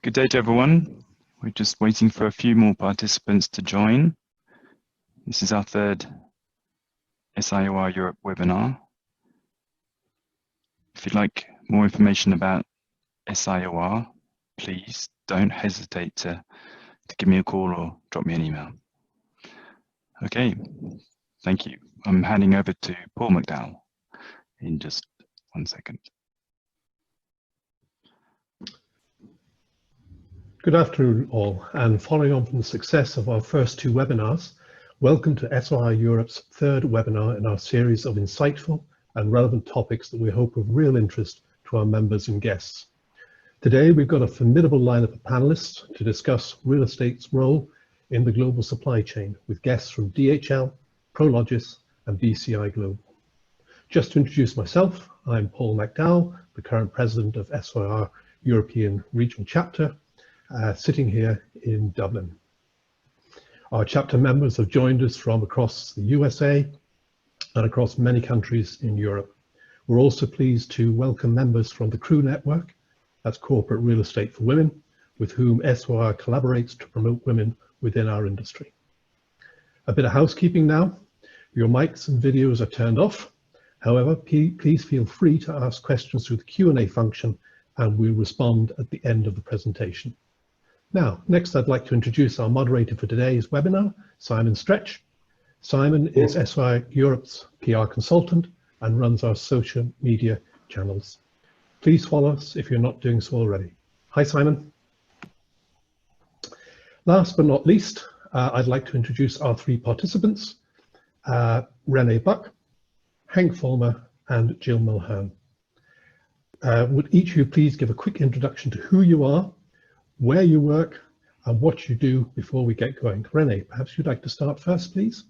Good day to everyone. We're just waiting for a few more participants to join. This is our third SIOR Europe webinar. If you'd like more information about SIOR, please don't hesitate to give me a call or drop me an email. Okay, thank you. I'm handing over to Paul McDowell in just 1 second. Good afternoon all, and following on from the success of our first two webinars, welcome to SIOR Europe's third webinar in our series of insightful and relevant topics that we hope of real interest to our members and guests. Today we've got a formidable lineup of panelists to discuss real estate's role in the global supply chain with guests from DHL, Prologis and BCI Global. Just to introduce myself, I'm Paul McDowell, the current president of SIOR European Regional Chapter, sitting here in Dublin. Our chapter members have joined us from across the USA and across many countries in Europe. We're also pleased to welcome members from the CREW network, that's Corporate Real Estate for Women, with whom SIOR collaborates to promote women within our industry. A bit of housekeeping now. Your mics and videos are turned off. However, please feel free to ask questions through the Q&A function and we'll respond at the end of the presentation. Now, next I'd like to introduce our moderator for today's webinar, Simon Stretch. Simon is SIOR Europe's PR consultant and runs our social media channels. Please follow us if you're not doing so already. Hi, Simon. Last but not least, I'd like to introduce our three participants, Renee Buck, Hank Fulmer, and Jill Mulhern. Would each of you please give a quick introduction to who you are, where you work, and what you do before we get going. Renee, perhaps you'd like to start first, please.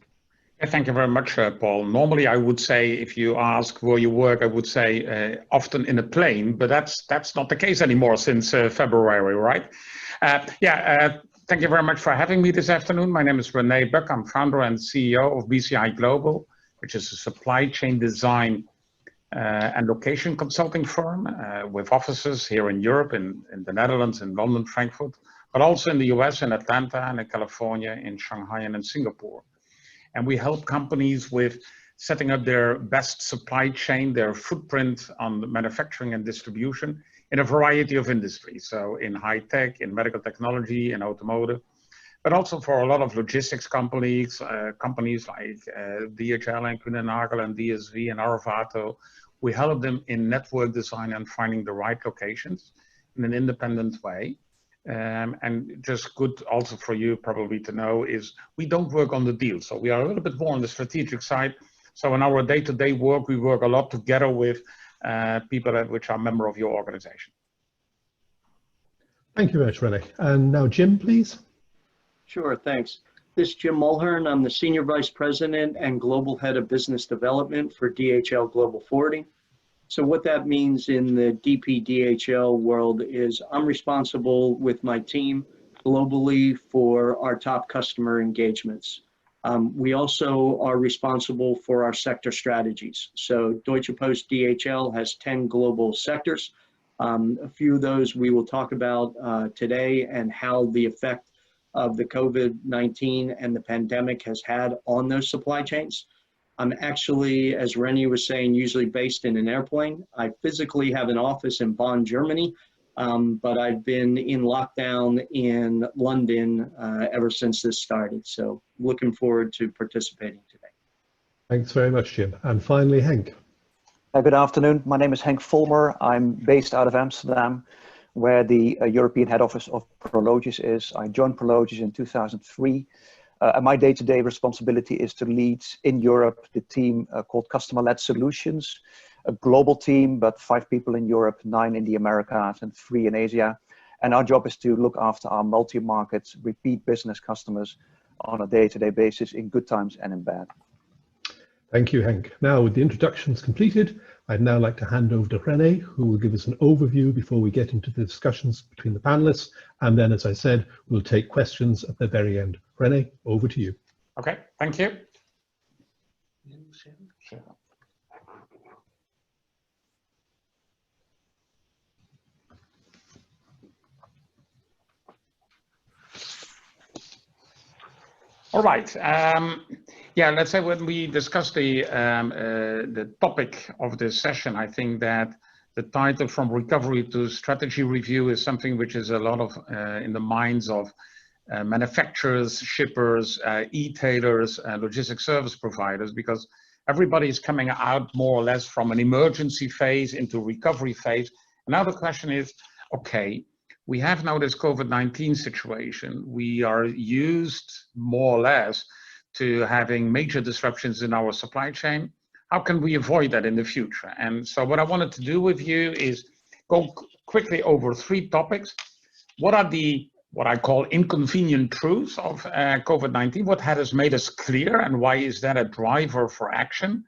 Yeah, thank you very much, Paul. Normally, I would say, if you ask where you work, I would say often in a plane, but that's not the case anymore since February, right? Thank you very much for having me this afternoon. My name is Renee Buck. I'm founder and CEO of BCI Global, which is a supply chain design and location consulting firm with offices here in Europe, in the Netherlands, in London, Frankfurt, but also in the US, in Atlanta, and in California, in Shanghai, and in Singapore. And we help companies with setting up their best supply chain, their footprint on the manufacturing and distribution in a variety of industries. So in high tech, in medical technology, in automotive, but also for a lot of logistics companies, companies like DHL and Kuehne+Nagel and DSV and Arvato. We help them in network design and finding the right locations in an independent way. And just good also for you probably to know is we don't work on the deal. So we are a little bit more on the strategic side. So in our day-to-day work, we work a lot together with people which are member of your organization. Thank you very much, Renee. And now Jim, please. Sure, thanks. This is Jim Mulhern. I'm the Senior Vice President and Global Head of Business Development for DHL Global Forwarding. So what that means in the DPDHL world is I'm responsible with my team globally for our top customer engagements. We also are responsible for our sector strategies. So Deutsche Post DHL has 10 global sectors. A few of those we will talk about today and how the effect of the COVID-19 and the pandemic has had on those supply chains. I'm actually, as Rennie was saying, usually based in an airplane. I physically have an office in Bonn, Germany, but I've been in lockdown in London ever since this started. So looking forward to participating today. Thanks very much, Jim. And finally, Hank. Good afternoon. My name is Hank Fulmer. I'm based out of Amsterdam, where the European head office of Prologis is. I joined Prologis in 2003. And my day-to-day responsibility is to lead in Europe the team called Customer-Led Solutions, a global team, but 5 people in Europe, 9 in the Americas, and 3 in Asia. And our job is to look after our multi-market, repeat business customers on a day-to-day basis in good times and in bad. Thank you, Hank. Now, with the introductions completed, I'd now like to hand over to Renee, who will give us an overview before we get into the discussions between the panelists. And then, as I said, we'll take questions at the very end. Renee, over to you. Okay, thank you. All right. Yeah, let's say when we discuss the topic of this session, I think that the title From Recovery to Strategy Review is something which is a lot of in the minds of manufacturers, shippers, e-tailers, logistics service providers, because everybody is coming out more or less from an emergency phase into recovery phase. And now the question is, okay, we have now this COVID-19 situation. We are used more or less to having major disruptions in our supply chain. How can we avoid that in the future? And so what I wanted to do with you is go quickly over 3 topics. What are the, what I call inconvenient truths of COVID-19? What has made us clear and why is that a driver for action?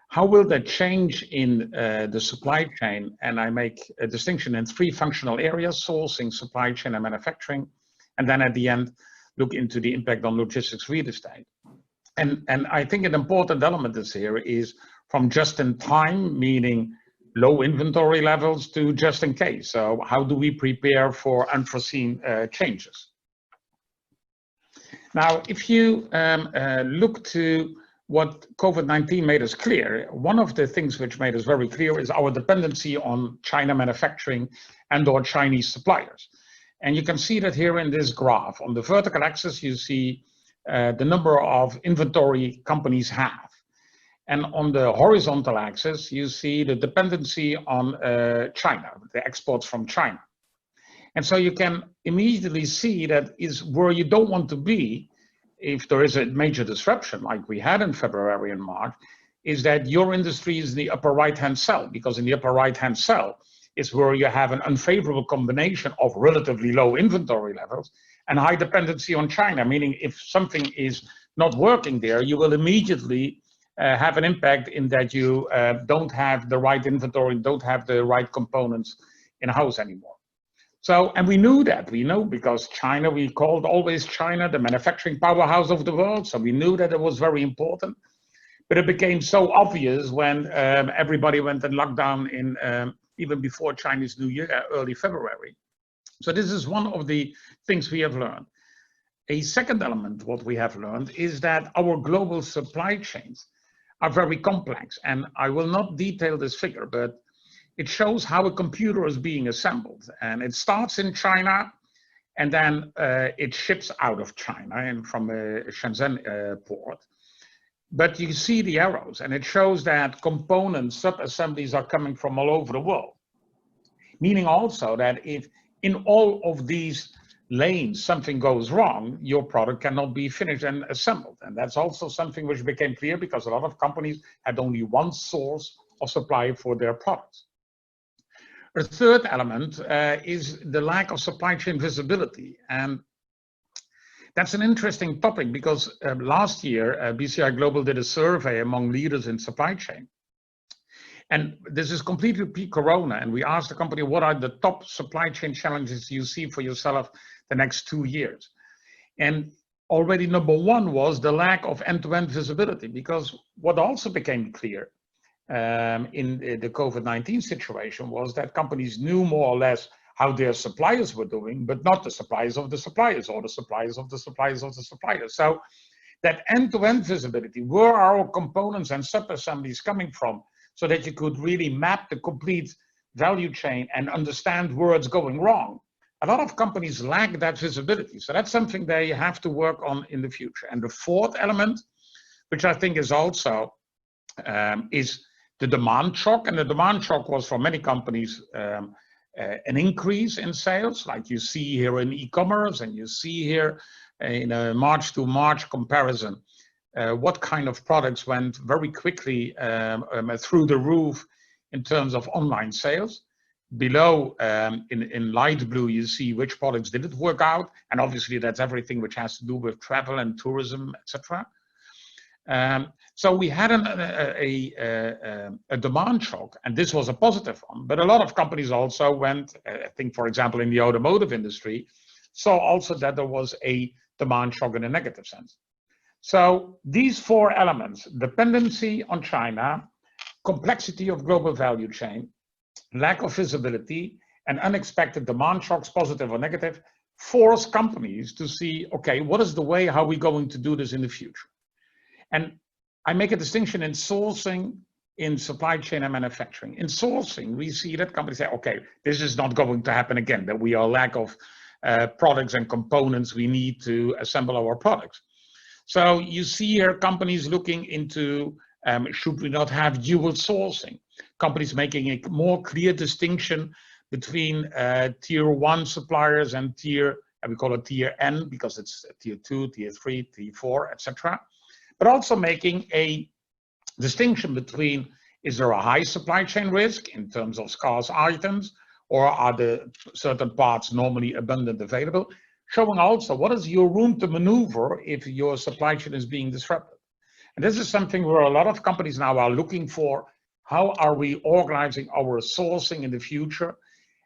How will that change in the supply chain? And I make a distinction in 3 functional areas: sourcing, supply chain, and manufacturing. And then at the end, look into the impact on logistics real estate. And I think an important element is here is from just in time, meaning low inventory levels, to just in case. So how do we prepare for unforeseen changes? Now, if you look to what COVID-19 made us clear, one of the things which made us very clear is our dependency on China manufacturing and or Chinese suppliers. And you can see that here in this graph. On the vertical axis, you see the number of inventory companies have. And on the horizontal axis, you see the dependency on China, the exports from China. And so you can immediately see that is where you don't want to be if there is a major disruption like we had in February and March, is that your industry is the upper right-hand cell, because in the upper right-hand cell is where you have an unfavorable combination of relatively low inventory levels and high dependency on China, meaning if something is not working there, you will immediately have an impact in that you don't have the right inventory, don't have the right components in-house anymore. So, and we knew that, we know, because China, we called always China the manufacturing powerhouse of the world. So we knew that it was very important, but it became so obvious when everybody went in lockdown in even before Chinese New Year, early February. So this is one of the things we have learned. A second element, what we have learned, is that our global supply chains are very complex. And I will not detail this figure, but it shows how a computer is being assembled. And it starts in China, and then it ships out of China and from a Shenzhen port. But you see the arrows, and it shows that components, sub-assemblies are coming from all over the world. Meaning also that if in all of these lanes something goes wrong, your product cannot be finished and assembled. And that's also something which became clear because a lot of companies had only one source of supply for their products. A third element is the lack of supply chain visibility. And that's an interesting topic because last year, BCI Global did a survey among leaders in supply chain. And this is completely pre-corona. And we asked the company, what are the top supply chain challenges you see for yourself the next 2 years? And already number 1 was the lack of end-to-end visibility, because what also became clear in the COVID-19 situation was that companies knew more or less how their suppliers were doing, but not the suppliers of the suppliers or the suppliers of the suppliers of the suppliers. So that end-to-end visibility, where are our components and sub-assemblies coming from, so that you could really map the complete value chain and understand where it's going wrong. A lot of companies lack that visibility. So that's something they have to work on in the future. And the fourth element, which I think is also, is the demand shock. And the demand shock was for many companies an increase in sales, like you see here in e-commerce, and you see here in a March to March comparison, what kind of products went very quickly through the roof in terms of online sales. Below, in light blue, you see which products didn't work out. And obviously that's everything which has to do with travel and tourism, etc. So we had a demand shock, and this was a positive one. But a lot of companies also went, I think, for example, in the automotive industry, saw also that there was a demand shock in a negative sense. So these 4 elements, dependency on China, complexity of global value chain, lack of visibility, and unexpected demand shocks, positive or negative, force companies to see, okay, what is the way, how are we going to do this in the future? And I make a distinction in sourcing, in supply chain and manufacturing. In sourcing, we see that companies say, okay, this is not going to happen again, that we are lack of products and components we need to assemble our products. So you see here companies looking into, should we not have dual sourcing? Companies making a more clear distinction between tier 1 suppliers and we call it tier N because it's tier 2, tier 3, tier 4, etc. But also making a distinction between, is there a high supply chain risk in terms of scarce items, or are the certain parts normally abundant available? Showing also what is your room to maneuver if your supply chain is being disrupted. And this is something where a lot of companies now are looking for. How are we organizing our sourcing in the future?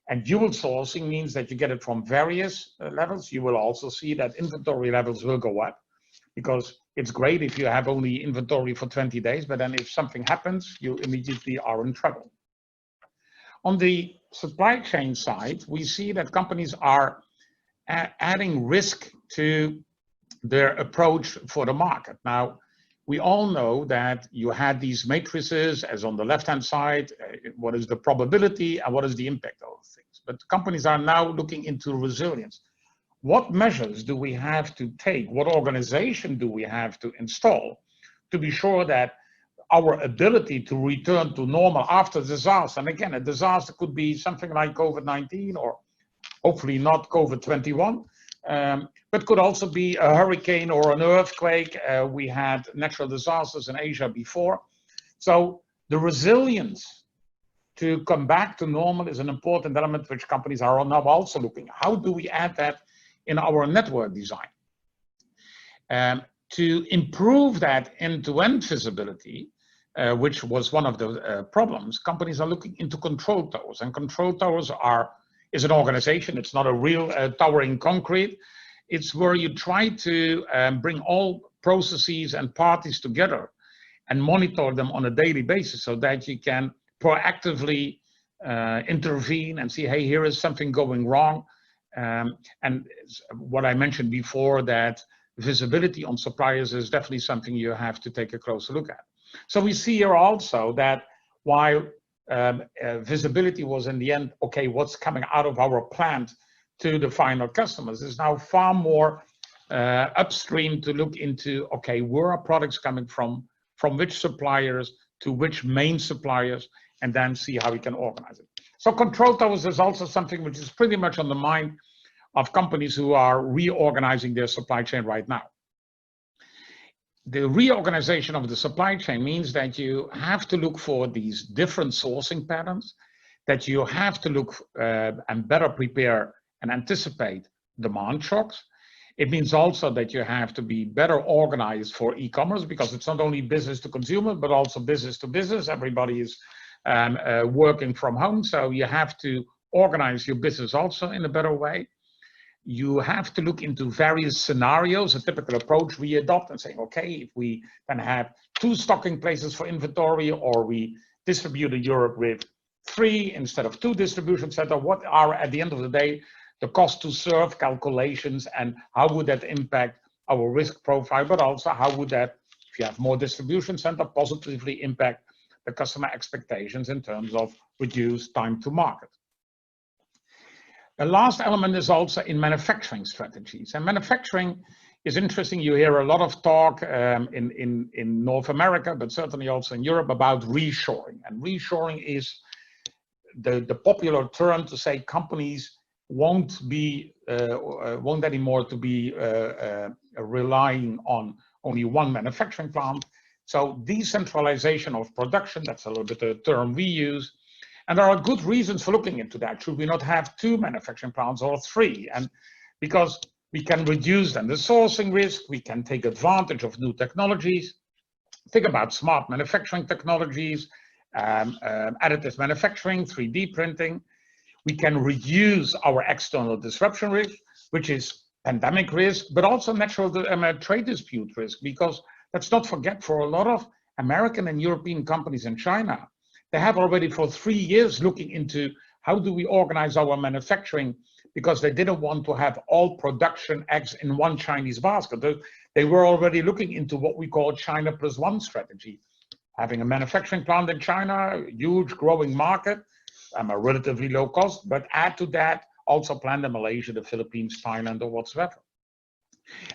And dual sourcing means that you get it from various levels. You will also see that inventory levels will go up, because it's great if you have only inventory for 20 days, but then if something happens, you immediately are in trouble. On the supply chain side, we see that companies are adding risk to their approach for the market. Now, we all know that you had these matrices, as on the left-hand side, what is the probability and what is the impact of things. But companies are now looking into resilience. What measures do we have to take? What organization do we have to install to be sure that our ability to return to normal after disaster, and again, a disaster could be something like COVID-19 or hopefully not COVID-21, but could also be a hurricane or an earthquake. We had natural disasters in Asia before. So the resilience to come back to normal is an important element which companies are now also looking. How do we add that in our network design? To improve that end-to-end visibility, which was one of the problems, companies are looking into control towers. And control towers is an organization. It's not a real tower in concrete. It's where you try to bring all processes and parties together and monitor them on a daily basis so that you can proactively intervene and see, hey, here is something going wrong. And what I mentioned before, that visibility on suppliers is definitely something you have to take a closer look at. So we see here also that while visibility was in the end, okay, what's coming out of our plant to the final customers, is now far more upstream to look into, okay, where are products coming from which suppliers to which main suppliers, and then see how we can organize it. So control towers is also something which is pretty much on the mind of companies who are reorganizing their supply chain right now. The reorganization of the supply chain means that you have to look for these different sourcing patterns, that you have to look and better prepare and anticipate demand shocks. It means also that you have to be better organized for e-commerce, because it's not only business to consumer, but also business to business. Everybody is working from home, so you have to organize your business also in a better way. You have to look into various scenarios, a typical approach we adopt, and saying, okay, if we then have 2 stocking places for inventory, or we distribute in Europe with 3 instead of 2 distribution centers, what are at the end of the day the cost to serve calculations, and how would that impact our risk profile, but also how would that, if you have more distribution center, positively impact the customer expectations in terms of reduced time to market. The last element is also in manufacturing strategies. And manufacturing is interesting. You hear a lot of talk in North America, but certainly also in Europe, about reshoring. And reshoring is the popular term to say companies won't anymore to be relying on only one manufacturing plant. So decentralization of production, that's a little bit the term we use. And there are good reasons for looking into that. Should we not have 2 manufacturing plants or 3? And because we can reduce then the sourcing risk, we can take advantage of new technologies. Think about smart manufacturing technologies, additive manufacturing, 3D printing. We can reduce our external disruption risk, which is pandemic risk, but also natural trade dispute risk, because let's not forget, for a lot of American and European companies in China, they have already for 3 years looking into how do we organize our manufacturing because they didn't want to have all production eggs in one Chinese basket. They were already looking into what we call China plus one strategy, having a manufacturing plant in China, huge growing market, a relatively low cost, but add to that also planned in Malaysia, the Philippines, Thailand, or whatsoever.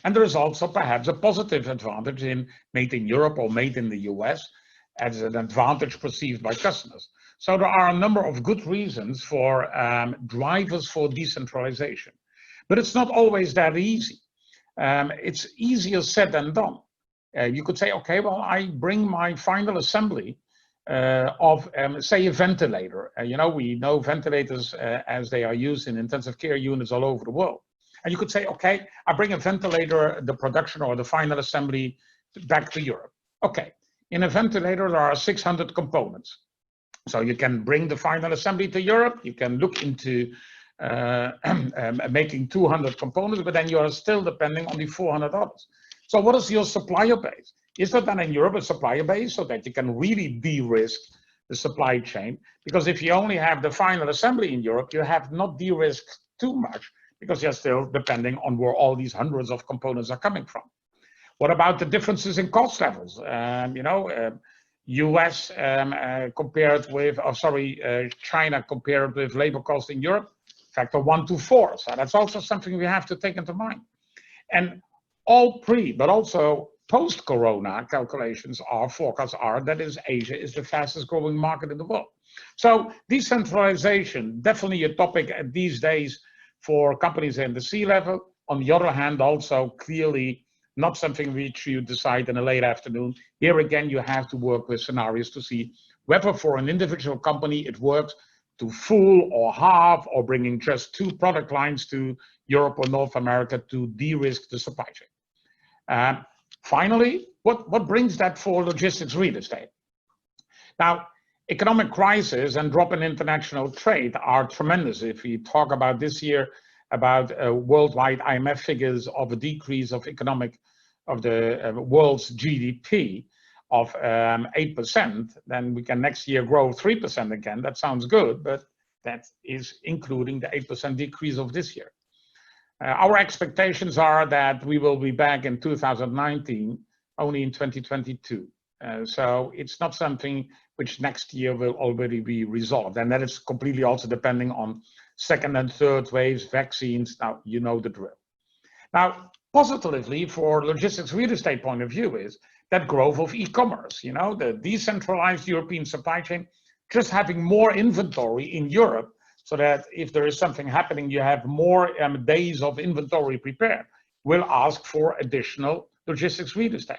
And there is also perhaps a positive advantage in made in Europe or made in the US as an advantage perceived by customers. So there are a number of good reasons for drivers for decentralization, but it's not always that easy. It's easier said than done. You could say, okay, well, I bring my final assembly of, say, a ventilator. You know, we know ventilators as they are used in intensive care units all over the world. And you could say, okay, I bring a ventilator, the production or the final assembly back to Europe. Okay, in a ventilator, there are 600 components. So you can bring the final assembly to Europe, you can look into making 200 components, but then you are still depending on the 400 others. So what is your supplier base? Is there then in Europe a supplier base so that you can really de-risk the supply chain? Because if you only have the final assembly in Europe, you have not de-risked too much because you're still depending on where all these hundreds of components are coming from. What about the differences in cost levels? You know, US compared with, China compared with labor cost in Europe, factor 1 to 4. So that's also something we have to take into mind. And all pre, but also post-corona calculations forecasts are that Asia is the fastest growing market in the world. So decentralization, definitely a topic these days for companies in the C-level. On the other hand, also clearly not something which you decide in a late afternoon. Here again, you have to work with scenarios to see whether for an individual company it works to full or half or bringing just 2 product lines to Europe or North America to de-risk the supply chain. Finally, what brings that for logistics real estate? Now, economic crisis and drop in international trade are tremendous. If we talk about this year, about worldwide IMF figures of a decrease of the world's GDP of 8%, then we can next year grow 3% again. That sounds good, but that is including the 8% decrease of this year. Our expectations are that we will be back in 2019, only in 2022. So it's not something which next year will already be resolved. And that is completely also depending on second and third waves, vaccines. Now, you know the drill. Now, positively for logistics real estate point of view is that growth of e-commerce, you know, the decentralized European supply chain, just having more inventory in Europe so that if there is something happening, you have more days of inventory prepared, will ask for additional logistics real estate.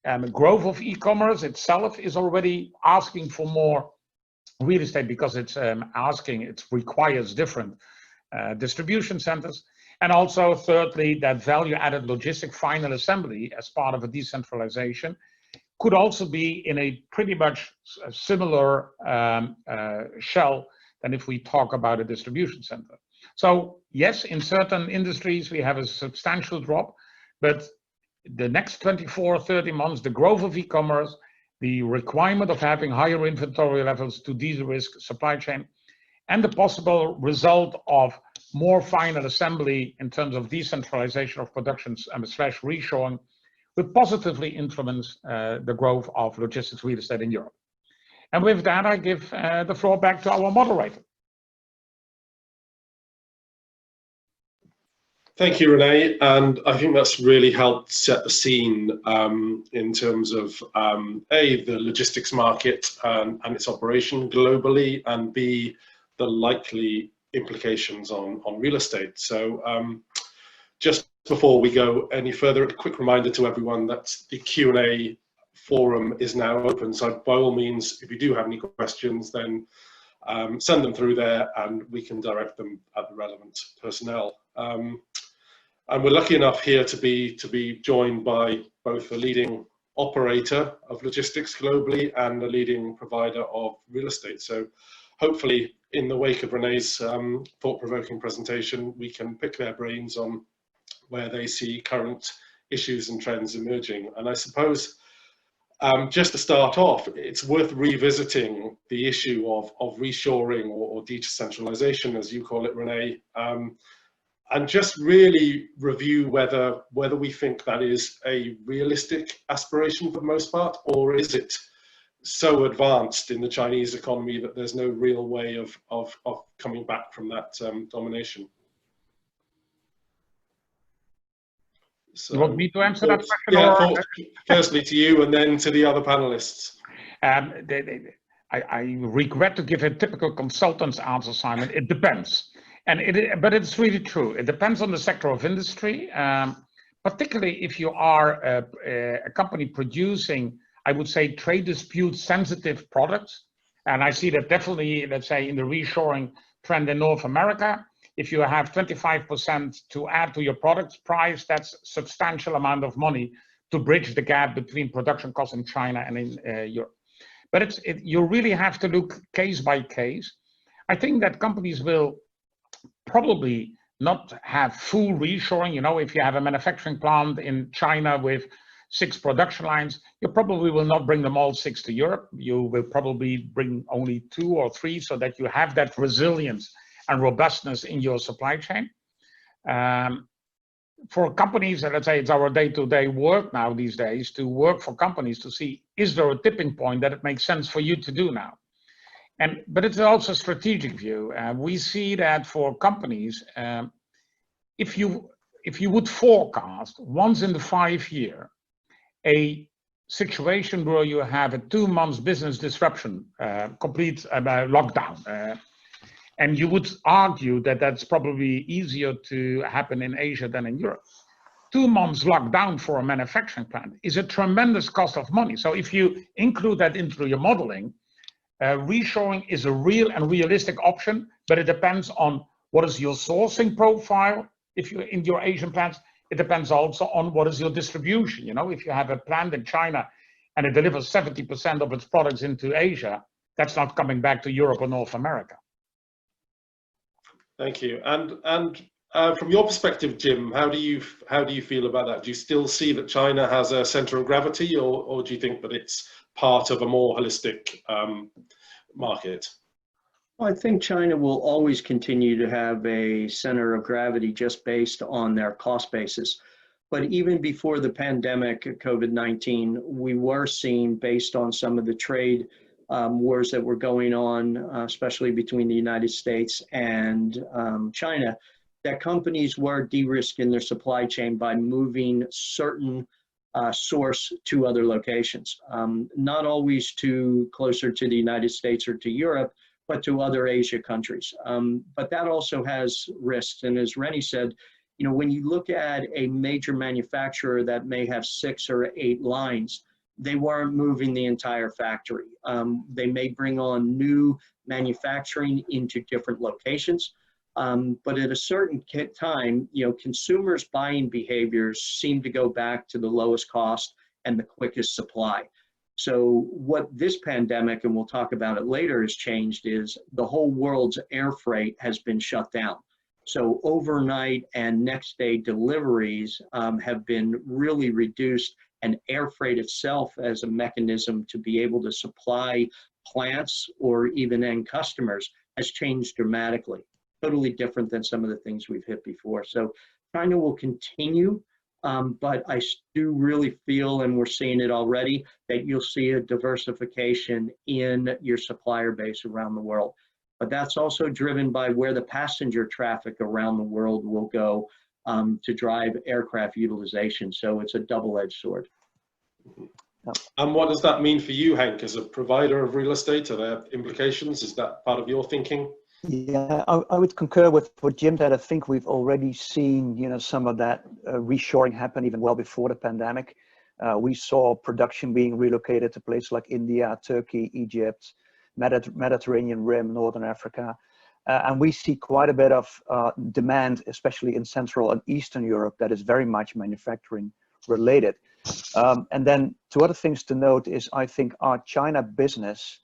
The growth of e-commerce itself is already asking for more real estate because it's it requires different distribution centers. And also thirdly, that value-added logistic final assembly as part of a decentralization could also be in a pretty much similar shell than if we talk about a distribution center. So yes, in certain industries we have a substantial drop, but the next 24, 30 months, the growth of e-commerce, the requirement of having higher inventory levels to de-risk supply chain, and the possible result of more final assembly in terms of decentralization of production / reshoring will positively influence the growth of logistics real estate in Europe. And with that, I give the floor back to our moderator. Thank you, René. And I think that's really helped set the scene in terms of A, the logistics market and its operation globally, and B, the likely implications on real estate. So just before we go any further, a quick reminder to everyone that the Q&A forum is now open. So by all means, if you do have any questions, then send them through there and we can direct them at the relevant personnel. And we're lucky enough here to be joined by both a leading operator of logistics globally and a leading provider of real estate. So hopefully in the wake of René's thought-provoking presentation, we can pick their brains on where they see current issues and trends emerging. And I suppose just to start off, it's worth revisiting the issue of reshoring or decentralization, as you call it, Renee, and just really review whether we think that is a realistic aspiration for the most part, or is it so advanced in the Chinese economy that there's no real way of coming back from that domination. So, you want me to answer that question? Yeah, firstly to you and then to the other panelists. I regret to give a typical consultant's answer, Simon. It depends. But it's really true. It depends on the sector of industry, particularly if you are a company producing, I would say, trade dispute sensitive products. And I see that definitely, let's say, in the reshoring trend in North America. If you have 25% to add to your product's price, that's a substantial amount of money to bridge the gap between production costs in China and in Europe. But you really have to look case by case. I think that companies will probably not have full reshoring. You know, if you have a manufacturing plant in China with 6 production lines, you probably will not bring them all 6 to Europe. You will probably bring only 2 or 3 so that you have that resilience and robustness in your supply chain. For companies, let's say it's our day-to-day work now these days, to work for companies to see, is there a tipping point that it makes sense for you to do now? But it's also a strategic view. We see that for companies, if you would forecast once in the 5 year, a situation where you have a 2 months business disruption, complete lockdown, and you would argue that that's probably easier to happen in Asia than in Europe. 2 months lockdown for a manufacturing plant is a tremendous cost of money. So if you include that into your modeling, reshoring is a real and realistic option, but it depends on what is your sourcing profile. If you're in your Asian plants, it depends also on what is your distribution. You know, if you have a plant in China and it delivers 70% of its products into Asia, that's not coming back to Europe or North America. Thank you. And from your perspective, Jim, how do you feel about that? Do you still see that China has a center of gravity, or do you think that it's part of a more holistic market? Well, I think China will always continue to have a center of gravity just based on their cost basis. But even before the pandemic, COVID-19, we were seeing, based on some of the trade wars that were going on, especially between the United States and China, that companies were de-risking their supply chain by moving certain source to other locations, not always to closer to the United States or to Europe, but to other Asia countries. But that also has risks. And as Rennie said, you know, when you look at a major manufacturer that may have 6 or 8 lines, they weren't moving the entire factory. They may bring on new manufacturing into different locations, but at a certain time, you know, consumers' buying behaviors seem to go back to the lowest cost and the quickest supply. So what this pandemic, and we'll talk about it later, has changed is the whole world's air freight has been shut down. So overnight and next day deliveries have been really reduced, and air freight itself as a mechanism to be able to supply plants or even end customers has changed dramatically. Totally different than some of the things we've hit before. So China will continue, but I do really feel, and we're seeing it already, that you'll see a diversification in your supplier base around the world. But that's also driven by where the passenger traffic around the world will go to drive aircraft utilization. So it's a double-edged sword. And what does that mean for you, Henk, as a provider of real estate? Are there implications? Is that part of your thinking? Yeah, I would concur with what Jim said. I think we've already seen, you know, some of that reshoring happen even well before the pandemic. We saw production being relocated to places like India, Turkey, Egypt, Mediterranean Rim, Northern Africa. And we see quite a bit of demand, especially in Central and Eastern Europe, that is very much manufacturing related. And then 2 other things to note is, I think our China business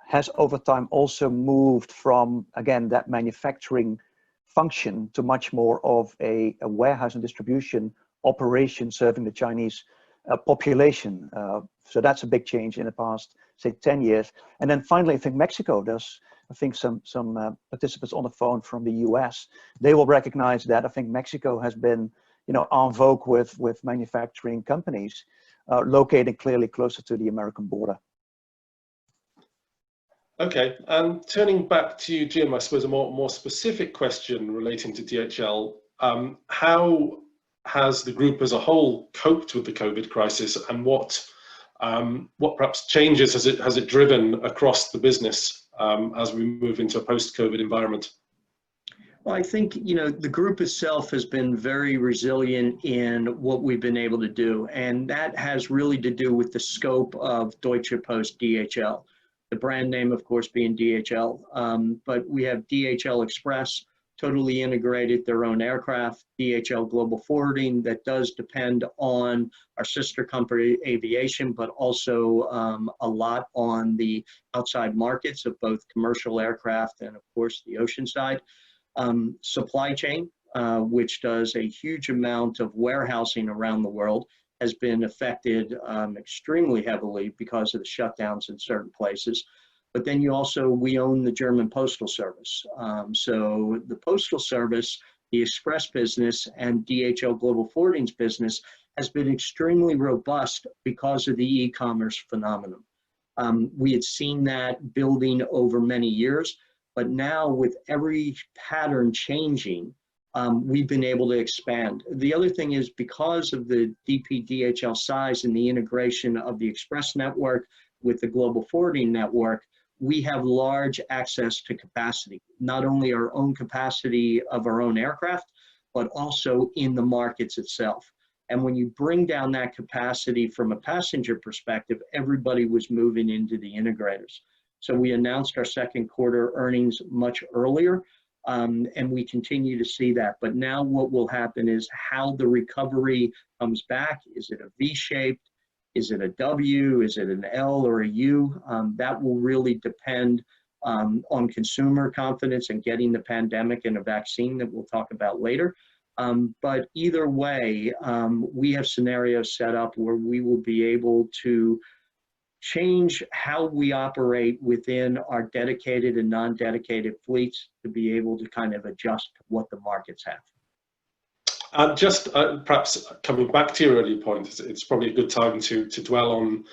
has over time also moved from, again, that manufacturing function to much more of a warehouse and distribution operation serving the Chinese population. So that's a big change in the past, say, 10 years. And then finally, I think Mexico does. I think some participants on the phone from the US, they will recognize that. I think Mexico has been, you know, en vogue with manufacturing companies located clearly closer to the American border. Okay, and turning back to you, Jim, I suppose a more specific question relating to DHL. How has the group as a whole coped with the COVID crisis, and what perhaps changes has it driven across the business as we move into a post-COVID environment? Well, I think, you know, the group itself has been very resilient in what we've been able to do, and that has really to do with the scope of Deutsche Post DHL. The brand name, of course, being DHL, but we have DHL Express, totally integrated, their own aircraft, DHL Global Forwarding, that does depend on our sister company Aviation, but also a lot on the outside markets of both commercial aircraft and, of course, the ocean side. Supply chain, which does a huge amount of warehousing around the world, has been affected extremely heavily because of the shutdowns in certain places. But then we own the German Postal Service. So the Postal Service, the Express business, and DHL Global Forwarding's business has been extremely robust because of the e-commerce phenomenon. We had seen that building over many years, but now with every pattern changing, we've been able to expand. The other thing is, because of the DPDHL size and the integration of the Express network with the Global Forwarding network, we have large access to capacity, not only our own capacity of our own aircraft, but also in the markets itself. And when you bring down that capacity from a passenger perspective, everybody was moving into the integrators. So we announced our second quarter earnings much earlier, and we continue to see that. But now what will happen is how the recovery comes back. Is it a V-shaped? Is it a W? Is it an L or a U? That will really depend on consumer confidence and getting the pandemic and a vaccine that we'll talk about later. But either way, we have scenarios set up where we will be able to change how we operate within our dedicated and non-dedicated fleets to be able to kind of adjust to what the markets have. And just perhaps coming back to your earlier point, it's probably a good time to dwell on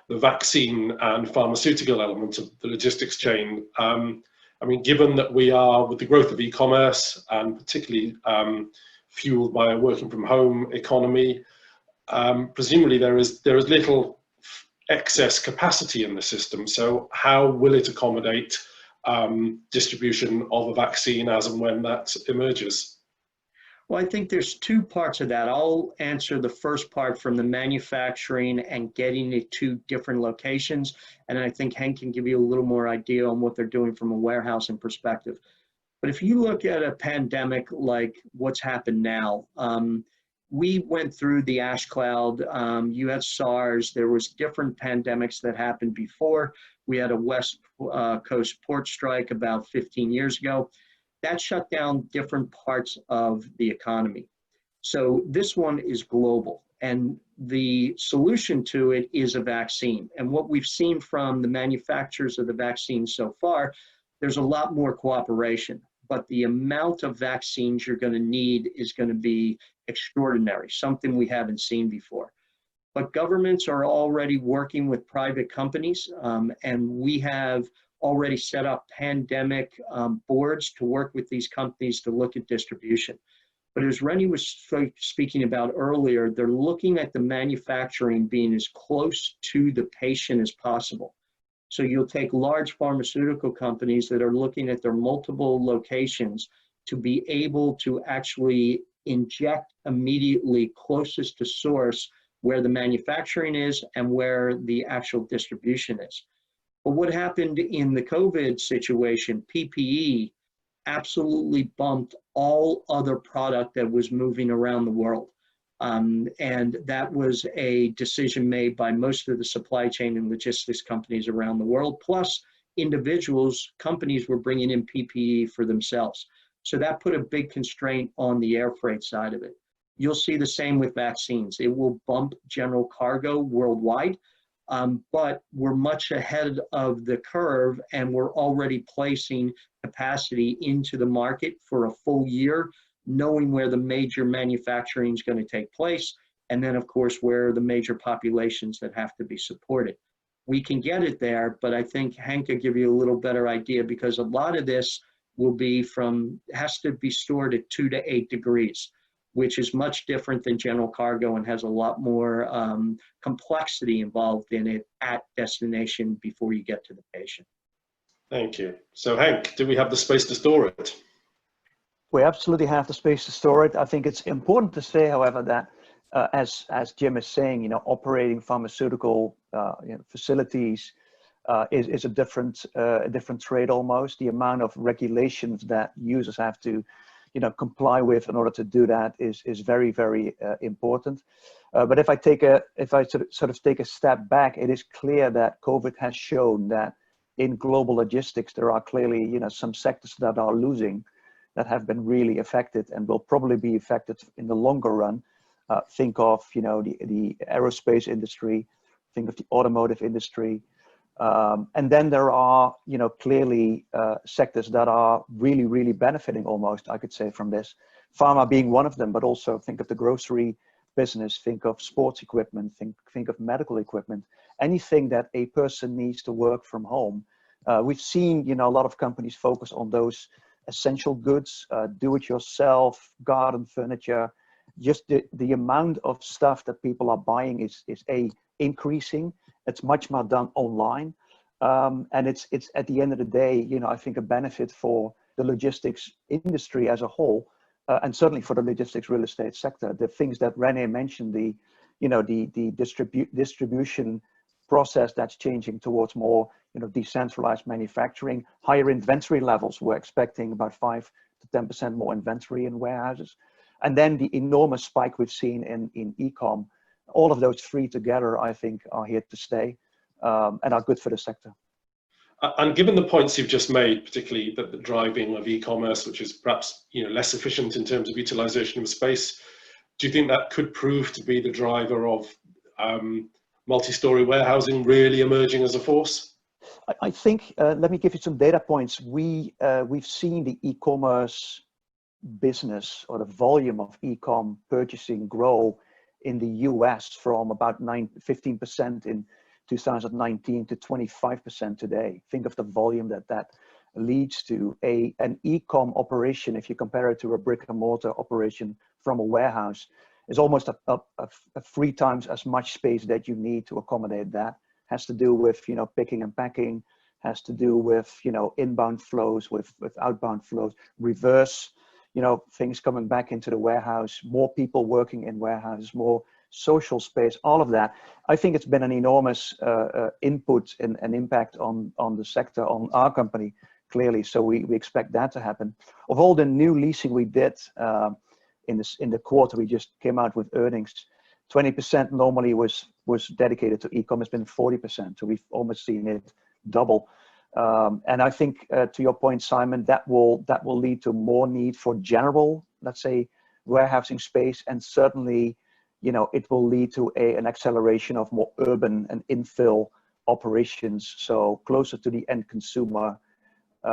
the vaccine and pharmaceutical element of the logistics chain. I mean, given that we are, with the growth of e-commerce and particularly fueled by a working from home economy, presumably there is little excess capacity in the system. So how will it accommodate distribution of a vaccine as and when that emerges? Well, I think there's two parts of that. I'll answer the first part from the manufacturing and getting it to different locations. And I think Henk can give you a little more idea on what they're doing from a warehousing perspective. But if you look at a pandemic like what's happened now, we went through the ash cloud. You had SARS. There was different pandemics that happened before. We had a West Coast port strike about 15 years ago. That shut down different parts of the economy. So this one is global, and the solution to it is a vaccine. And what we've seen from the manufacturers of the vaccine so far, there's a lot more cooperation, but the amount of vaccines you're going to need is going to be extraordinary, something we haven't seen before. But governments are already working with private companies, and we have already set up pandemic boards to work with these companies to look at distribution. But as Rennie was speaking about earlier, they're looking at the manufacturing being as close to the patient as possible. So you'll take large pharmaceutical companies that are looking at their multiple locations to be able to actually inject immediately closest to source where the manufacturing is and where the actual distribution is. But what happened in the COVID situation, PPE absolutely bumped all other product that was moving around the world. And that was a decision made by most of the supply chain and logistics companies around the world, plus individuals, companies were bringing in PPE for themselves. So that put a big constraint on the air freight side of it. You'll see the same with vaccines. It will bump general cargo worldwide, but we're much ahead of the curve, and we're already placing capacity into the market for a full year, knowing where the major manufacturing is going to take place, and then of course where the major populations that have to be supported. We can get it there, but I think Hank could give you a little better idea, because a lot of this will be has to be stored at 2 to 8 degrees, which is much different than general cargo and has a lot more complexity involved in it at destination before you get to the patient. Thank you. So Hank, do we have the space to store it? We absolutely have the space to store it. I think it's important to say, however, that as Jim is saying, operating pharmaceutical facilities is a different trade almost. The amount of regulations that users have to comply with in order to do that is very, very important. But if I sort of take a step back, it is clear that COVID has shown that in global logistics there are clearly some sectors that are losing, that have been really affected and will probably be affected in the longer run. Think of the aerospace industry, think of the automotive industry, and then there are clearly sectors that are really, really benefiting almost, I could say, from this. Pharma being one of them, but also think of the grocery business, think of sports equipment, think of medical equipment, anything that a person needs to work from home. We've seen a lot of companies focus on those essential goods, do-it-yourself, garden furniture. Just the amount of stuff that people are buying is increasing. It's much more done online, and it's at the end of the day, I think a benefit for the logistics industry as a whole, and certainly for the logistics real estate sector. The things that René mentioned, the distribution process that's changing towards more decentralized manufacturing, higher inventory levels. We're expecting about 5 to 10% more inventory in warehouses, and then the enormous spike we've seen in e-com. All of those three together, I think, are here to stay and are good for the sector. And given the points you've just made, particularly the driving of e-commerce, which is perhaps less efficient in terms of utilization of space, do you think that could prove to be the driver of multi-story warehousing really emerging as a force? I think, let me give you some data points. We've seen the e-commerce business, or the volume of e-com purchasing, grow in the US from about 15% in 2019 to 25% today. Think of the volume that leads to. An e-com operation, if you compare it to a brick and mortar operation from a warehouse, is almost a 3 times as much space that you need to accommodate that. Has to do with picking and packing, has to do with inbound flows, with outbound flows, reverse things coming back into the warehouse, more people working in warehouses, more social space, all of that. I think it's been an enormous input and impact on the sector, on our company, clearly. So we expect that to happen. Of all the new leasing we did in the quarter we just came out with earnings, 20% normally was dedicated to e-com. It's been 40%, so we've almost seen it double. And I think, to your point, Simon, that will lead to more need for general, let's say, warehousing space, and certainly, it will lead to an acceleration of more urban and infill operations, so closer to the end consumer,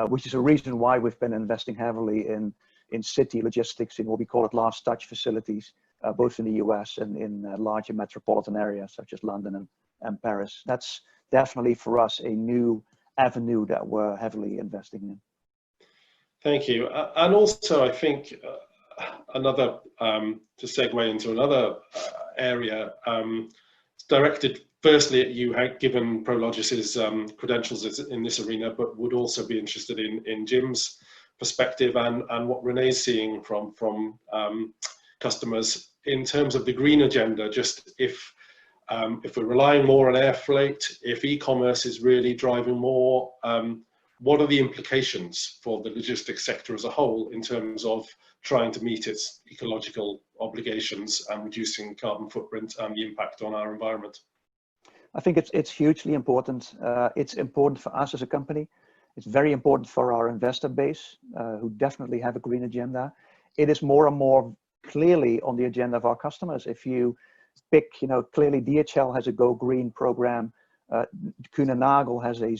which is a reason why we've been investing heavily in city logistics, in what we call last touch facilities, both in the US and in larger metropolitan areas such as London and Paris. That's definitely for us a new avenue that we're heavily investing in. Thank you. And also, I think another, to segue into another area, it's directed firstly at you, Hank, given Prologis's credentials in this arena, but would also be interested in Jim's perspective and what René's seeing from customers in terms of the green agenda. Just if we're relying more on air freight, if e-commerce is really driving more, what are the implications for the logistics sector as a whole in terms of trying to meet its ecological obligations and reducing carbon footprint and the impact on our environment? I think it's hugely important. It's important for us as a company. It's very important for our investor base, who definitely have a green agenda. It is more and more clearly on the agenda of our customers. If you pick, clearly DHL has a Go Green program. Kuehne Nagel has a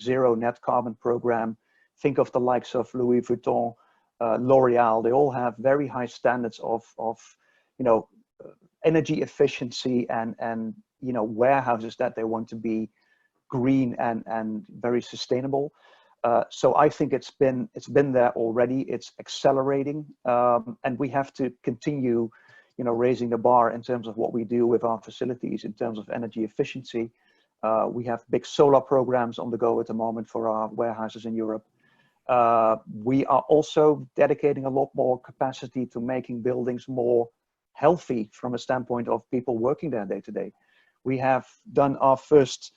zero net carbon program. Think of the likes of Louis Vuitton, L'Oreal. They all have very high standards of energy efficiency and warehouses that they want to be green and very sustainable. So I think it's been there already. It's accelerating, and we have to continue, raising the bar in terms of what we do with our facilities in terms of energy efficiency. We have big solar programs on the go at the moment for our warehouses in Europe. We are also dedicating a lot more capacity to making buildings more healthy from a standpoint of people working there day to day. We have done our first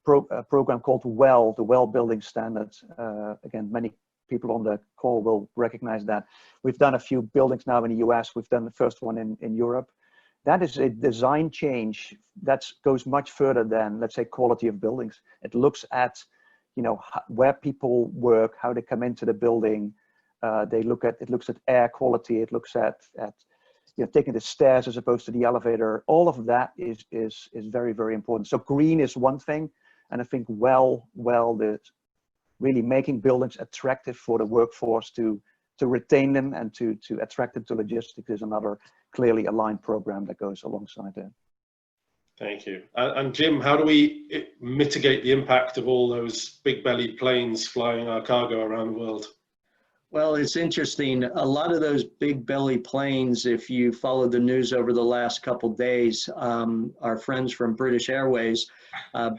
program called WELL, the WELL Building Standards. Again, many people on the call will recognize that. We've done a few buildings now in the US. We've done the first one in Europe. That is a design change that goes much further than, let's say, quality of buildings. It looks at, where people work, how they come into the building. It looks at air quality. It looks at taking the stairs as opposed to the elevator. All of that is very, very important. So green is one thing, and I think the really making buildings attractive for the workforce to retain them and to attract them to logistics is another clearly aligned program that goes alongside that. Thank you. And Jim, how do we mitigate the impact of all those big belly planes flying our cargo around the world? Well, it's interesting. A lot of those big belly planes, if you followed the news over the last couple of days, our friends from British Airways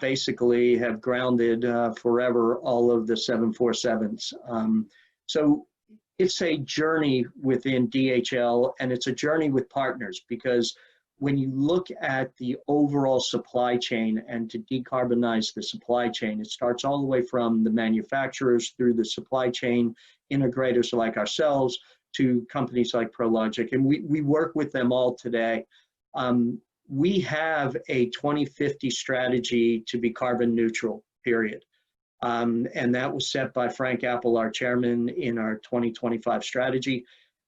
basically have grounded forever all of the 747s. So it's a journey within DHL, and it's a journey with partners, because when you look at the overall supply chain and to decarbonize the supply chain, it starts all the way from the manufacturers through the supply chain integrators like ourselves to companies like ProLogic, and we work with them all today. We have a 2050 strategy to be carbon neutral, period. And that was set by Frank Apple, our chairman, in our 2025 strategy.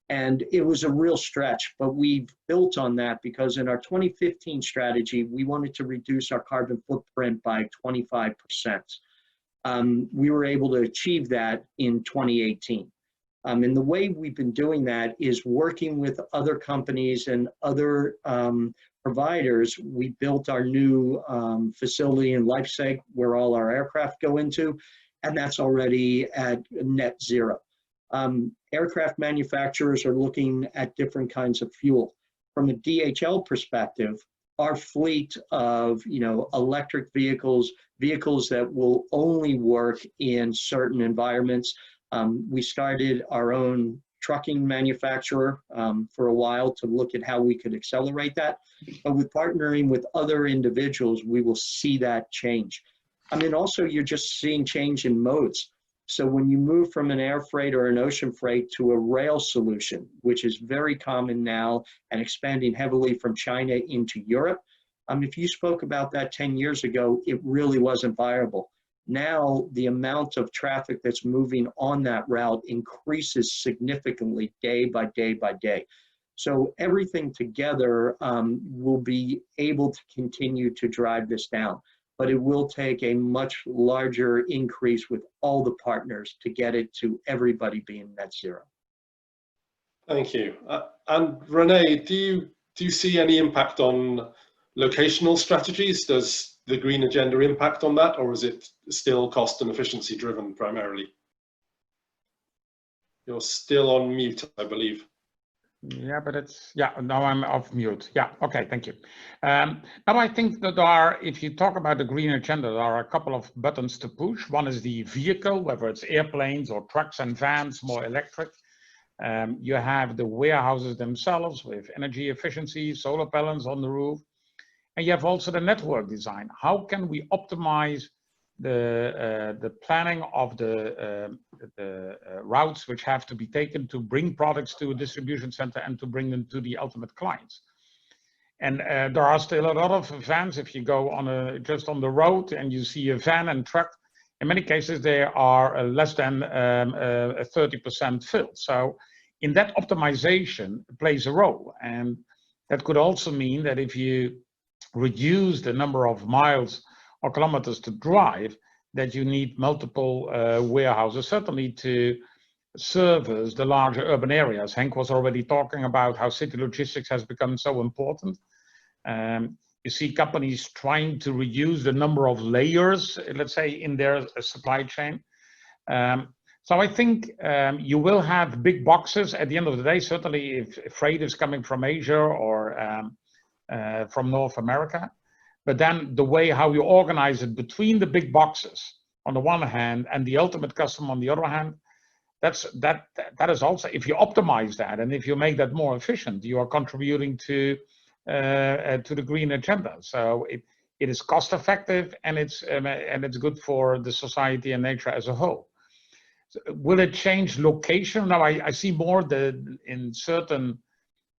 And it was a real stretch, but we've built on that because in our 2015 strategy, we wanted to reduce our carbon footprint by 25%. We were able to achieve that in 2018. And the way we've been doing that is working with other companies and other providers. We built our new facility in Leipzig where all our aircraft go into, and that's already at net zero. Aircraft manufacturers are looking at different kinds of fuel. From a DHL perspective, our fleet of electric vehicles that will only work in certain environments. We started our own trucking manufacturer for a while to look at how we could accelerate that. But with partnering with other individuals, we will see that change. I mean, also you're just seeing change in modes. So when you move from an air freight or an ocean freight to a rail solution, which is very common now and expanding heavily from China into Europe, if you spoke about that 10 years ago, it really wasn't viable. Now the amount of traffic that's moving on that route increases significantly day by day by day. So everything together will be able to continue to drive this down. But it will take a much larger increase with all the partners to get it to everybody being net zero. Thank you. And Renee, do you see any impact on locational strategies? Does the green agenda impact on that, or is it still cost and efficiency driven primarily? You're still on mute, I believe. Yeah, but now I'm off mute. Yeah, okay, thank you. Now I think that if you talk about the green agenda, there are a couple of buttons to push. One is the vehicle, whether it's airplanes or trucks and vans, more electric. You have the warehouses themselves with energy efficiency, solar panels on the roof. And you have also the network design. How can we optimize the planning of the routes which have to be taken to bring products to a distribution center and to bring them to the ultimate clients? And there are still a lot of vans. If you go just on the road and you see a van and truck, in many cases they are less than 30% filled. So in that optimization plays a role. And that could also mean that if you reduce the number of miles or kilometers to drive, that you need multiple warehouses, certainly to service the larger urban areas. Henk was already talking about how city logistics has become so important. You see companies trying to reduce the number of layers, let's say, in their supply chain. So I think you will have big boxes at the end of the day, certainly if freight is coming from Asia or from North America. But then the way how you organize it between the big boxes on the one hand and the ultimate customer on the other hand, that is also, if you optimize that and if you make that more efficient, you are contributing to the green agenda. So it is cost effective and it's good for the society and nature as a whole. So will it change location? Now I see more in certain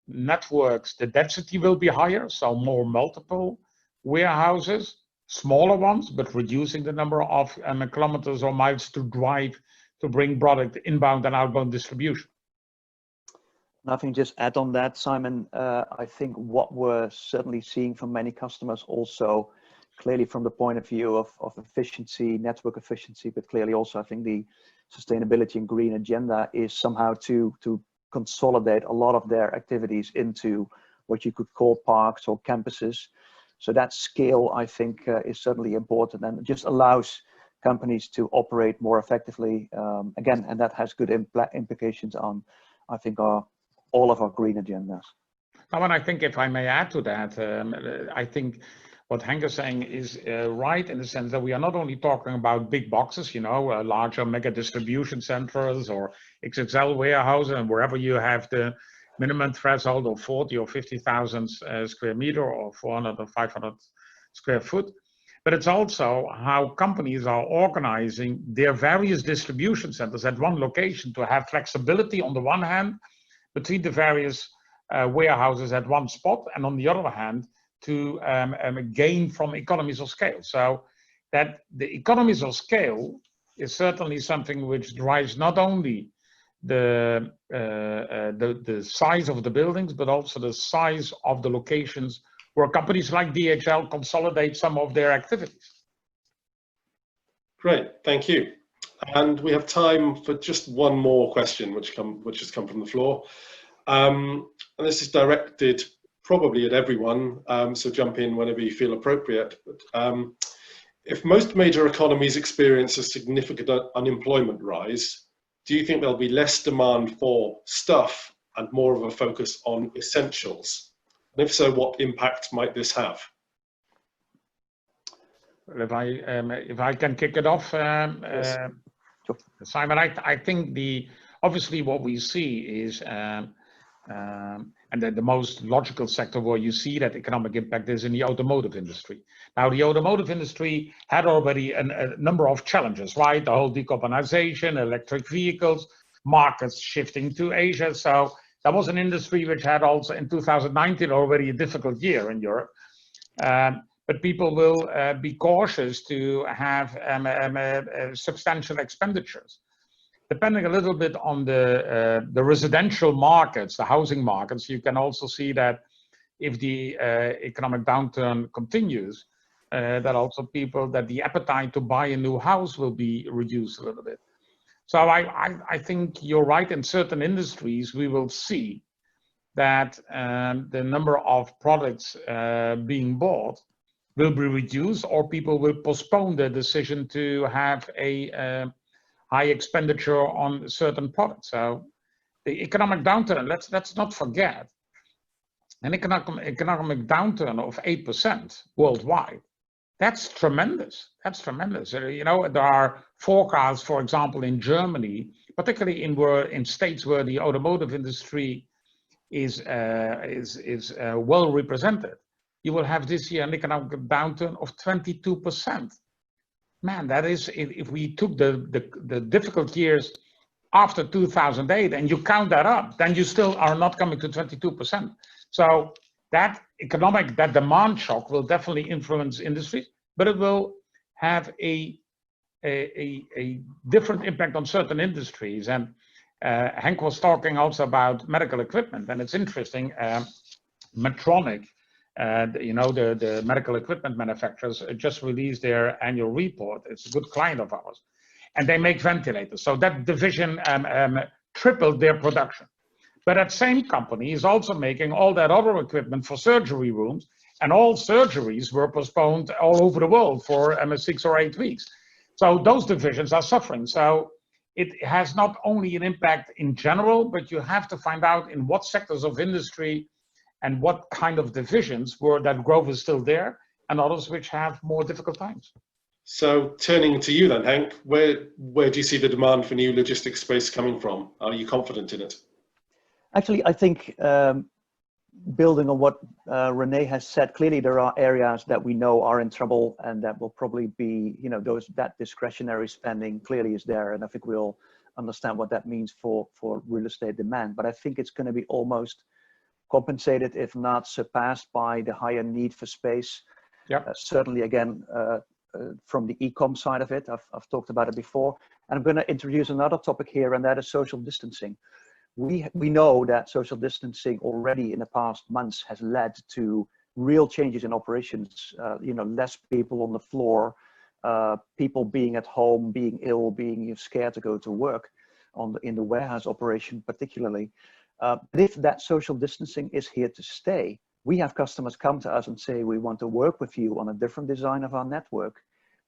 networks the density will be higher, so more multiple warehouses, smaller ones, but reducing the number of kilometers or miles to drive to bring product inbound and outbound distribution. Nothing, just add on that, Simon. I think what we're certainly seeing from many customers also, clearly from the point of view of efficiency, network efficiency, but clearly also I think the sustainability and green agenda is somehow to consolidate a lot of their activities into what you could call parks or campuses. So that scale, I think, is certainly important and just allows companies to operate more effectively. Again, and that has good implications on, I think, all of our green agendas. And I think if I may add to that, I think what Henk is saying is right in the sense that we are not only talking about big boxes, you know, larger mega distribution centers or XXL warehouses, and wherever you have the minimum threshold of 40 or 50,000 square meter or 400 or 500 square foot. But it's also how companies are organizing their various distribution centers at one location to have flexibility on the one hand between the various warehouses at one spot, and on the other hand to gain from economies of scale. So that the economies of scale is certainly something which drives not only the size of the buildings, but also the size of the locations where companies like DHL consolidate some of their activities. Great, thank you. And we have time for just one more question, which has come from the floor. And this is directed probably at everyone, so jump in whenever you feel appropriate. But, if most major economies experience a significant unemployment rise, do you think there'll be less demand for stuff and more of a focus on essentials? And if so, what impact might this have? Well, if I can kick it off, Yes. Sure. Simon, I think obviously what we see is, and the most logical sector where you see that economic impact is in the automotive industry. Now, the automotive industry had already a number of challenges, right? The whole decarbonization, electric vehicles, markets shifting to Asia. So that was an industry which had also in 2019 already a difficult year in Europe. But people will be cautious to have substantial expenditures. Depending a little bit on the residential markets, the housing markets, you can also see that if the economic downturn continues, that also the appetite to buy a new house will be reduced a little bit. So I think you're right. In certain industries, we will see that the number of products being bought will be reduced, or people will postpone their decision to have a high expenditure on certain products. So the economic downturn, let's not forget, an economic downturn of 8% worldwide. That's tremendous. That's tremendous. You know, there are forecasts, for example, in Germany, particularly in states where the automotive industry is well represented. You will have this year an economic downturn of 22%. Man, that is, if we took the difficult years after 2008 and you count that up, then you still are not coming to 22%. So that demand shock will definitely influence industries, but it will have a different impact on certain industries. And Henk was talking also about medical equipment, and it's interesting. Medtronic, the medical equipment manufacturers just released their annual report. It's a good client of ours, and they make ventilators. So that division tripled their production. But that same company is also making all that other equipment for surgery rooms, and all surgeries were postponed all over the world for 6 or 8 weeks. So those divisions are suffering. So it has not only an impact in general, but you have to find out in what sectors of industry and what kind of divisions where that growth is still there, and others which have more difficult times. So turning to you then, Henk, where do you see the demand for new logistics space coming from? Are you confident in it? Actually, I think building on what Renee has said, clearly there are areas that we know are in trouble, and that will probably be, that discretionary spending clearly is there, and I think we'll understand what that means for real estate demand. But I think it's going to be almost compensated, if not surpassed, by the higher need for space. Yep. Certainly, again, from the e-com side of it, I've talked about it before, and I'm going to introduce another topic here, and that is social distancing. We know that social distancing already in the past months has led to real changes in operations. Less people on the floor, people being at home, being ill, being scared to go to work in the warehouse operation particularly. But if that social distancing is here to stay, we have customers come to us and say, we want to work with you on a different design of our network,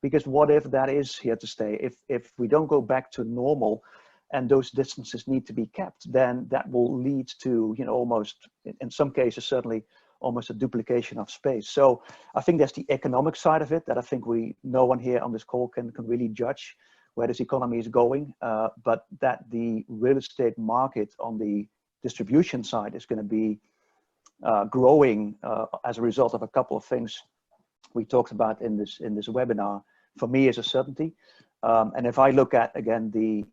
because what if that is here to stay? If we don't go back to normal and those distances need to be kept, then that will lead to, almost, in some cases, certainly almost a duplication of space. So I think that's the economic side of it that I think no one here on this call can really judge where this economy is going, but that the real estate market on the distribution side is going to be growing as a result of a couple of things we talked about in this webinar, for me is a certainty. And if I look at, again, the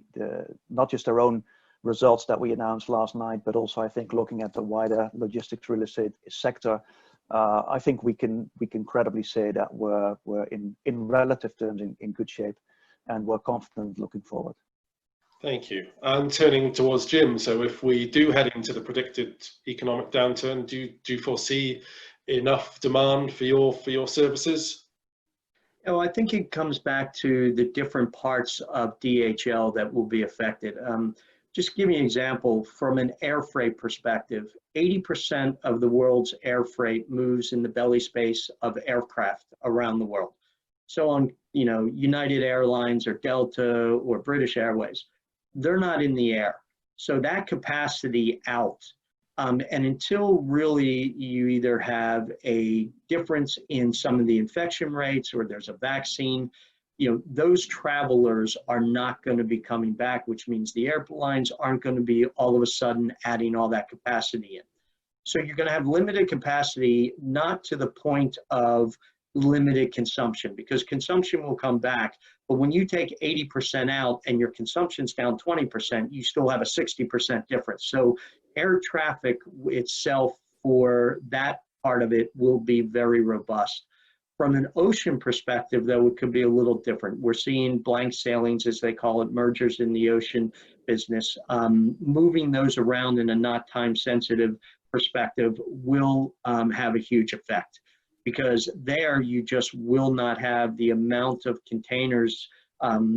not just our own results that we announced last night, but also I think looking at the wider logistics real estate sector, I think we can credibly say that we're in relative terms in good shape, and we're confident looking forward. Thank you. And turning towards Jim, so if we do head into the predicted economic downturn, do you foresee enough demand for your services? I think it comes back to the different parts of DHL that will be affected. Just give me an example from an air freight perspective. 80% of the world's air freight moves in the belly space of aircraft around the world. So on, United Airlines or Delta or British Airways, they're not in the air. So that capacity out. And until really you either have a difference in some of the infection rates or there's a vaccine, those travelers are not going to be coming back, which means the airlines aren't going to be all of a sudden adding all that capacity in. So you're going to have limited capacity, not to the point of limited consumption, because consumption will come back. But when you take 80% out and your consumption's down 20%, you still have a 60% difference. So air traffic itself for that part of it will be very robust. From an ocean perspective, though, it could be a little different. We're seeing blank sailings, as they call it, mergers in the ocean business. Moving those around in a not time-sensitive perspective will have a huge effect, because there you just will not have the amount of containers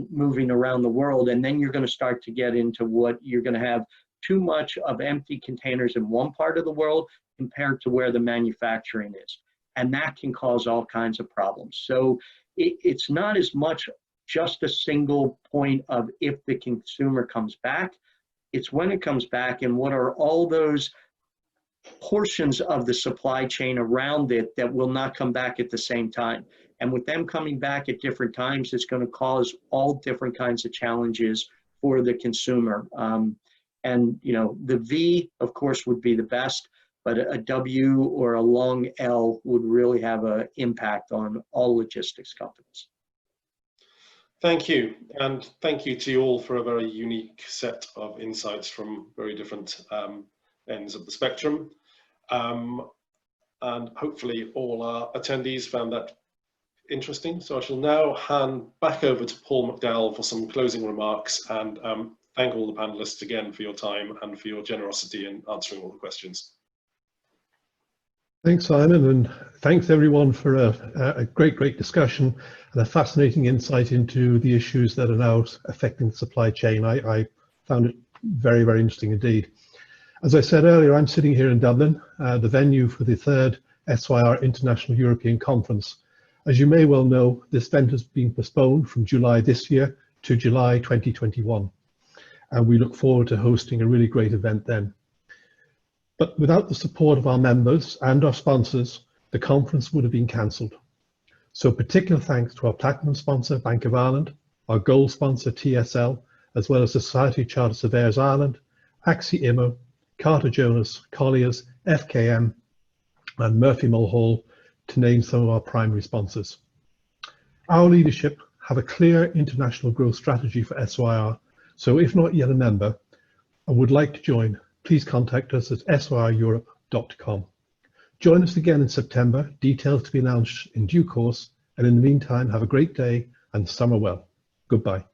moving around the world. And then you're going to start to get into what you're going to have too much of empty containers in one part of the world compared to where the manufacturing is. And that can cause all kinds of problems. So it's not as much just a single point of if the consumer comes back, it's when it comes back and what are all those portions of the supply chain around it that will not come back at the same time. And with them coming back at different times, it's going to cause all different kinds of challenges for the consumer. And the V, of course, would be the best, but a W or a long L would really have an impact on all logistics companies. Thank you. And thank you to you all for a very unique set of insights from very different ends of the spectrum. And hopefully all our attendees found that interesting. So I shall now hand back over to Paul McDowell for some closing remarks and thank all the panelists again for your time and for your generosity in answering all the questions. Thanks, Simon, and thanks everyone for a great discussion and a fascinating insight into the issues that are now affecting the supply chain. I found it very interesting indeed. As I said earlier, I'm sitting here in Dublin, the venue for the third SIOR International European Conference. As you may well know, this event has been postponed from July this year to July 2021, and we look forward to hosting a really great event then. But without the support of our members and our sponsors, the conference would have been cancelled. So particular thanks to our platinum sponsor, Bank of Ireland, our gold sponsor, TSL, as well as the Society of Chartered Surveyors Ireland, AXI IMO, Carter Jonas, Colliers, FKM, and Murphy Mulhern, to name some of our primary sponsors. Our leadership have a clear international growth strategy for SIOR, so if not yet a member and would like to join, please contact us at sioreurope.com. Join us again in September, details to be announced in due course, and in the meantime, have a great day and summer well. Goodbye.